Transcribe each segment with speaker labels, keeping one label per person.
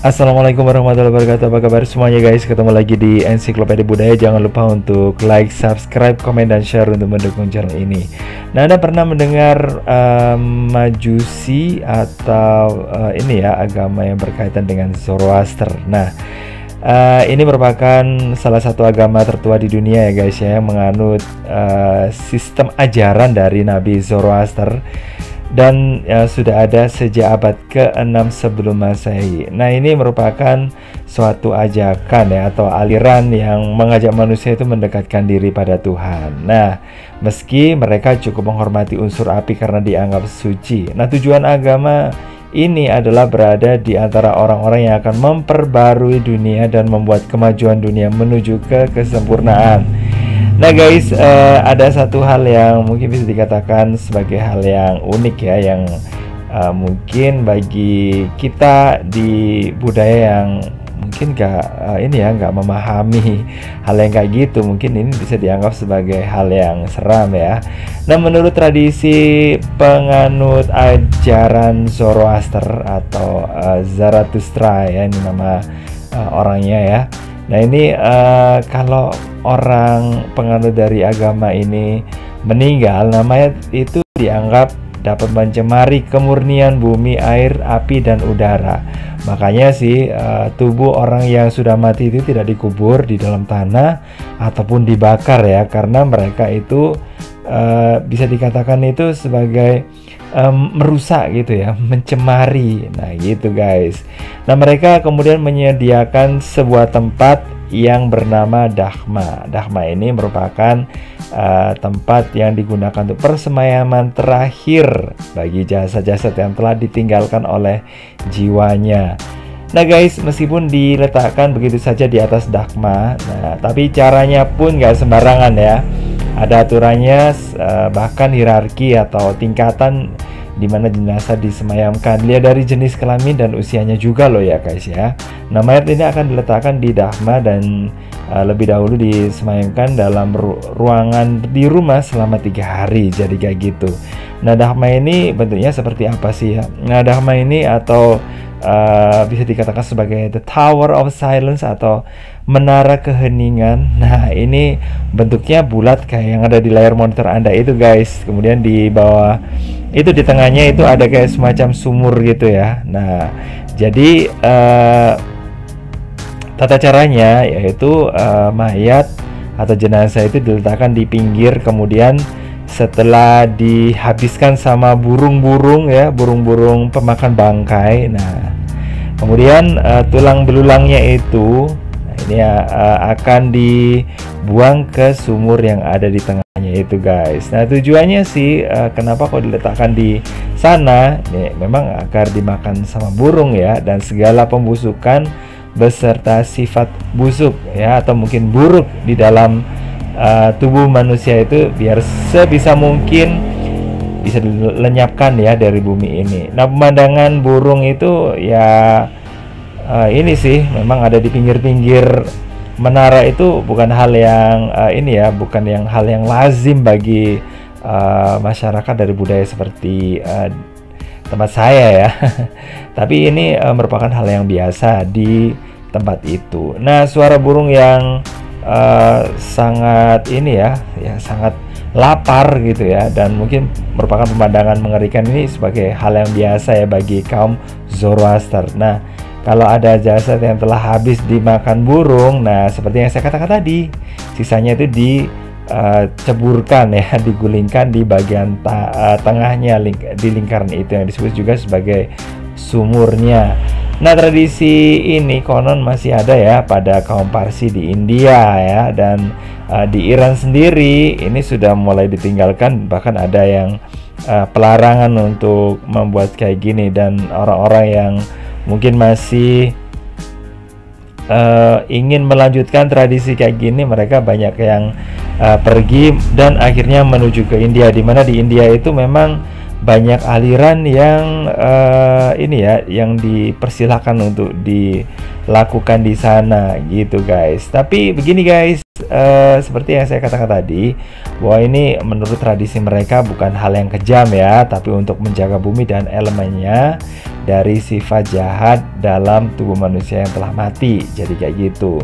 Speaker 1: Assalamualaikum warahmatullahi wabarakatuh. Apa kabar semuanya guys? Ketemu lagi di Ensiklopedia Budaya. Jangan lupa untuk like, subscribe, komen, dan share untuk mendukung channel ini. Nah, Anda pernah mendengar Majusi atau ini ya, agama yang berkaitan dengan Zoroaster. Nah, ini merupakan salah satu agama tertua di dunia ya guys ya, yang menganut sistem ajaran dari Nabi Zoroaster. Dan sudah ada sejak abad ke-6 sebelum Masehi. Nah, ini merupakan suatu ajakan ya, atau aliran yang mengajak manusia itu mendekatkan diri pada Tuhan. Nah, meski mereka cukup menghormati unsur api karena dianggap suci. Nah, tujuan agama ini adalah berada di antara orang-orang yang akan memperbarui dunia dan membuat kemajuan dunia menuju ke kesempurnaan. Nah guys, ada satu hal yang mungkin bisa dikatakan sebagai hal yang unik ya, yang mungkin bagi kita di budaya yang mungkin nggak memahami hal yang kayak gitu, mungkin ini bisa dianggap sebagai hal yang seram ya. Nah, menurut tradisi penganut ajaran Zoroaster atau Zarathustra ya, ini nama orangnya ya. Nah, ini kalau orang penganut dari agama ini meninggal, namanya itu dianggap dapat mencemari kemurnian bumi, air, api, dan udara. Makanya sih tubuh orang yang sudah mati itu tidak dikubur di dalam tanah ataupun dibakar ya, karena mereka itu bisa dikatakan itu sebagai merusak gitu ya, mencemari. Nah gitu guys. Nah, mereka kemudian menyediakan sebuah tempat yang bernama Dahma. Dahma ini merupakan tempat yang digunakan untuk persemayaman terakhir bagi jasad-jasad yang telah ditinggalkan oleh jiwanya. Nah guys, meskipun diletakkan begitu saja di atas Dahma, nah tapi caranya pun nggak sembarangan ya. Ada aturannya, bahkan hierarki atau tingkatan di mana jenazah disemayamkan. Lihat dari jenis kelamin dan usianya juga loh ya guys ya. Nah, mayat ini akan diletakkan di Dahma dan lebih dahulu disemayamkan dalam ruangan di rumah selama 3 hari. Jadi kayak gitu. Nah, Dahma ini bentuknya seperti apa sih ya? Nah, Dahma ini atau bisa dikatakan sebagai the Tower of Silence atau menara keheningan. Nah, ini bentuknya bulat kayak yang ada di layar monitor Anda itu guys. Kemudian di bawah itu, di tengahnya itu ada kayak semacam sumur gitu ya. Nah, jadi tata caranya yaitu mayat atau jenazah itu diletakkan di pinggir, kemudian setelah dihabiskan sama burung-burung ya, burung-burung pemakan bangkai. Nah, kemudian tulang belulangnya itu ini akan dibuang ke sumur yang ada di tengahnya itu guys. Nah, tujuannya sih kenapa kok diletakkan di sana? Nih, memang agar dimakan sama burung ya, dan segala pembusukan beserta sifat busuk ya atau mungkin buruk di dalam tubuh manusia itu biar sebisa mungkin bisa dilenyapkan ya dari bumi ini. Nah, pemandangan burung itu ya ini sih memang ada di pinggir-pinggir menara itu bukan hal yang ini ya, bukan yang hal yang lazim bagi masyarakat dari budaya seperti tempat saya ya. Tapi ini merupakan hal yang biasa di tempat itu. Nah, suara burung yang sangat ini ya, sangat lapar gitu ya, dan mungkin merupakan pemandangan mengerikan ini sebagai hal yang biasa ya bagi kaum Zoroaster. Nah, kalau ada jasad yang telah habis dimakan burung, nah seperti yang saya katakan tadi, sisanya itu diceburkan ya, digulingkan di bagian tengahnya di lingkaran itu yang disebut juga sebagai sumurnya. Nah, tradisi ini konon masih ada ya pada kaum Parsi di India ya, dan di Iran sendiri ini sudah mulai ditinggalkan, bahkan ada yang pelarangan untuk membuat kayak gini, dan orang-orang yang mungkin masih ingin melanjutkan tradisi kayak gini, mereka banyak yang pergi dan akhirnya menuju ke India, di mana di India itu memang banyak aliran yang ini ya, yang dipersilahkan untuk dilakukan di sana gitu guys. Tapi begini guys, seperti yang saya katakan tadi, bahwa ini menurut tradisi mereka bukan hal yang kejam ya, tapi untuk menjaga bumi dan elemennya. dari sifat jahat dalam tubuh manusia yang telah mati. Jadi kayak gitu.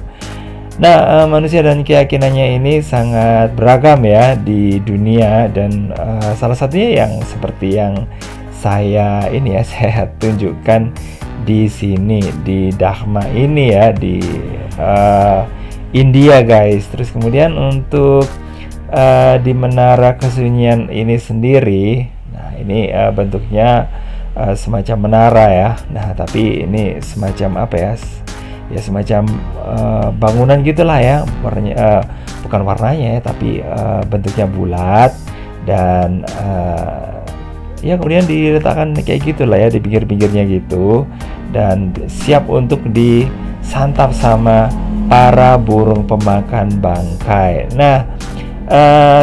Speaker 1: Nah, manusia dan keyakinannya ini sangat beragam ya di dunia, dan salah satunya yang seperti yang saya ini ya saya tunjukkan di sini di Dharma ini ya, di India guys. Terus kemudian untuk di Menara Kesunyian ini sendiri, nah ini bentuknya semacam menara ya. Nah tapi ini semacam apa ya, ya semacam bangunan gitulah ya, warnanya bukan warnanya ya, tapi bentuknya bulat, dan ya kemudian diletakkan kayak gitulah ya di pinggir-pinggirnya gitu, dan siap untuk disantap sama para burung pemakan bangkai. Nah,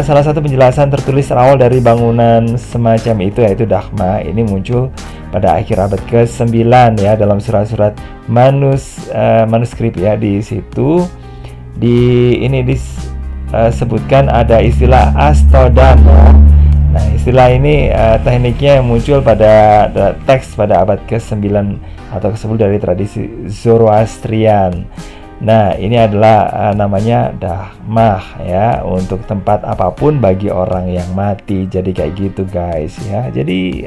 Speaker 1: salah satu penjelasan tertulis awal dari bangunan semacam itu yaitu Dharma ini muncul pada akhir abad ke-9 ya, dalam surat-surat manuskrip ya. Di situ disebutkan ada istilah Astodama. Nah, istilah ini tekniknya yang muncul pada teks pada abad ke-9 atau ke-10 dari tradisi Zoroastrian. Nah, ini adalah namanya Dharma ya, untuk tempat apapun bagi orang yang mati. Jadi kayak gitu guys ya. Jadi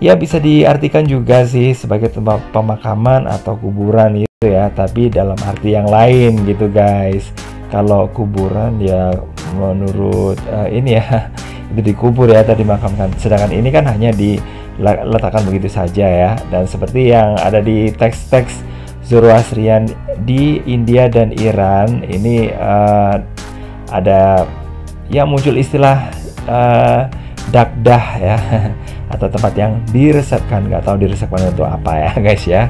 Speaker 1: ya bisa diartikan juga sih sebagai tempat pemakaman atau kuburan gitu ya, tapi dalam arti yang lain gitu guys. Kalau kuburan ya menurut ini ya itu dikubur ya atau dimakamkan, sedangkan ini kan hanya diletakkan begitu saja ya. Dan seperti yang ada di teks-teks Zoroastrian di India dan Iran ini ada ya muncul istilah Dagdah ya atau tempat yang diresepkan. Nggak tahu diresepkan untuk apa ya guys ya.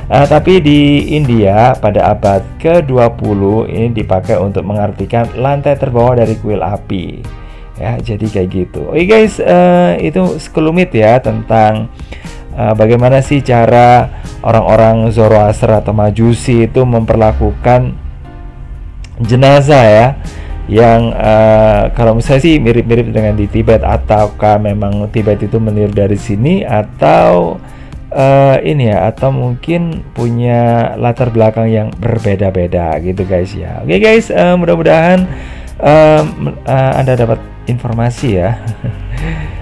Speaker 1: Tapi di India pada abad ke-20 ini dipakai untuk mengartikan lantai terbawah dari kuil api ya. Jadi kayak gitu. Oke guys, itu sekelumit ya tentang bagaimana sih cara orang-orang Zoroaster atau Majusi itu memperlakukan jenazah ya, yang kalau misalnya sih mirip-mirip dengan di Tibet, ataukah memang Tibet itu meniru dari sini, atau ini ya, atau mungkin punya latar belakang yang berbeda-beda gitu guys ya. Oke guys, mudah-mudahan Anda dapat informasi ya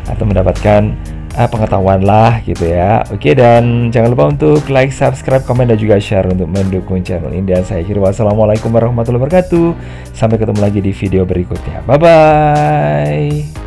Speaker 1: atau mendapatkan pengetahuan lah gitu ya. Oke, dan jangan lupa untuk like, subscribe, komen, dan juga share untuk mendukung channel ini. Dan saya akhiri, wassalamualaikum warahmatullahi wabarakatuh. Sampai ketemu lagi di video berikutnya. Bye bye.